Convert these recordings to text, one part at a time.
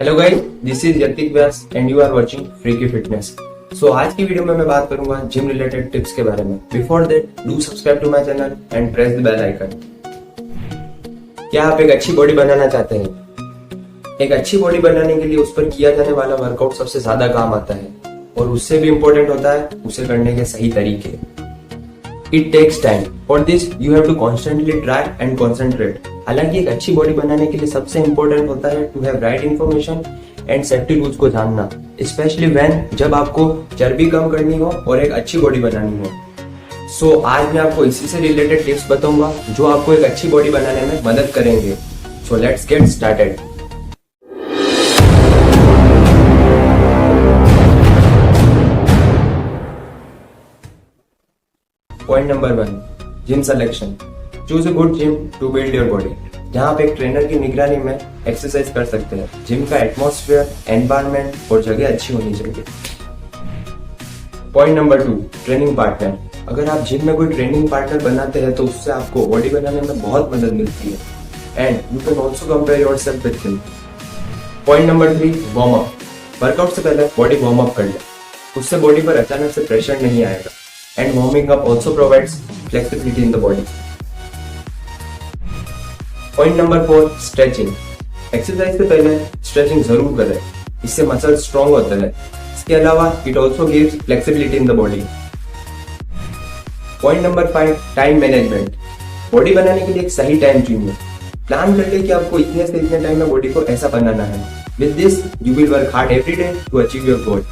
Hello guys, this is Yatik Vyas and you are watching freaky fitness. So आज की video में मैं बात करूंगा जिम रिलेटेड टिप्स के बारे में। Before that do subscribe to my channel and press the bell icon. क्या आप एक अच्छी बॉडी बनाना चाहते हैं? एक अच्छी बॉडी बनाने के लिए उस पर किया जाने वाला वर्कआउट सबसे ज्यादा काम आता है और उससे भी इम्पोर्टेंट होता है उसे करने के सही तरीके। It takes time, for this you have to constantly try and concentrate. हालांकि एक अच्छी बॉडी बनाने के लिए सबसे इम्पोर्टेंट होता है to have right information and safety rules को जानना, स्पेशली व्हेन जब आपको चर्बी कम करनी हो और एक अच्छी बॉडी बनानी हो। सो आज मैं आपको इसी से रिलेटेड टिप्स बताऊंगा जो आपको एक अच्छी बॉडी बनाने में मदद करेंगे। So let's get started. Point number 1, gym selection. Choose a good gym to build your body. जहां आप एक ट्रेनर की निगरानी में एक्सरसाइज कर सकते हैं। जिम का एटमॉस्फेयर, एनवायरनमेंट और जगह अच्छी होनी चाहिए। Point number 2, training partner. अगर आप जिम में कोई ट्रेनिंग पार्टनर बनाते हैं तो उससे आपको बॉडी बनाने में बहुत मदद मिलती है and you can also compare yourself with him. Point number 3, warm up. Workout से पहले बॉडी वार्म अप कर ले, उससे बॉडी पर अचानक से प्रेशर नहीं आएगा। And warming up also provides flexibility in the body. Point number 4, stretching. Exercise से पहले स्ट्रेचिंग जरूर करें, इससे मसल स्ट्रॉन्ग होता है। इसके अलावा it also gives flexibility in the body. Point number 5, time management. Body बनाने के लिए एक सही टाइम चुनिए। प्लान कर ले कि आपको इतने से इतने टाइम में बॉडी को ऐसा बनाना है। With this you will work hard every day to achieve your goal.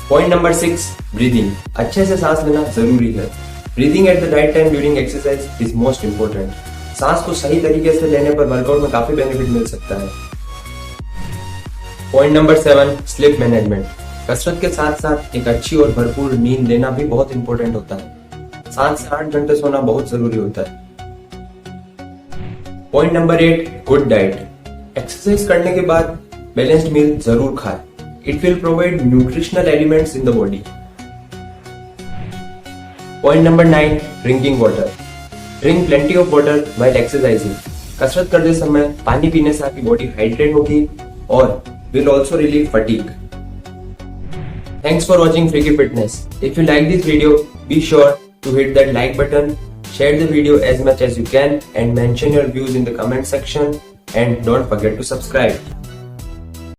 Point number 6, breathing. अच्छे से सांस लेना जरूरी है। Breathing at the right time during exercise is most important. सांस को सही तरीके से लेने पर वर्कआउट में काफी बेनिफिट मिल सकता है। Point number 7, sleep management. कसरत के साथ साथ एक अच्छी और भरपूर नींद लेना भी बहुत इंपॉर्टेंट होता है। 7 से 8 घंटे सोना बहुत जरूरी होता है। Point number 8, good diet. Exercise करने के बाद बैलेंस्ड मील जरूर खाएं। It will provide nutritional elements in the body. Point number 9, drinking water. Drink plenty of water while exercising. कसरत करते समय पानी पीने से आपकी बॉडी हाइड्रेट होगी और will also relieve fatigue. Thanks for watching Freaky Fitness. If you like this video, be sure to hit that like button, share the video as much as you can, and mention your views in the comment section. And don't forget to subscribe.